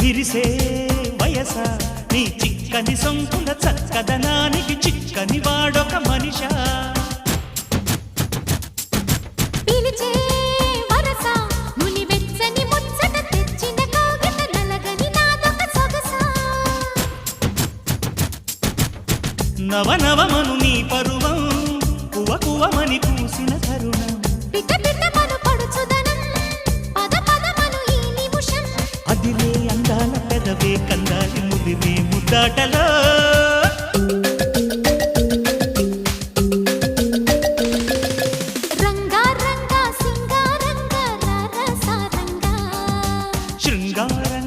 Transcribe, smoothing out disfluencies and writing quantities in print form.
విరిసే వయస నీ చిక్కని సొంపుల చక్కదనానికి చిక్కని వాడొక మనిషా పిలిచే వరస నులి వెచ్చని ముచ్చట తెచ్చిన కాగిత నలగని నాదొక సొగసా నవనవమను నీ పరువం కువ కువమని పూసిన తరుణం పిట పిటమను పడుచుదనం పద పదమను ఈ నిమిషం అదిలే అందాల పెదవే కందాలి ముదిరే ముద్దాటలో రంగా రంగా సింగారంగా రరసారంగా శృంగారంగా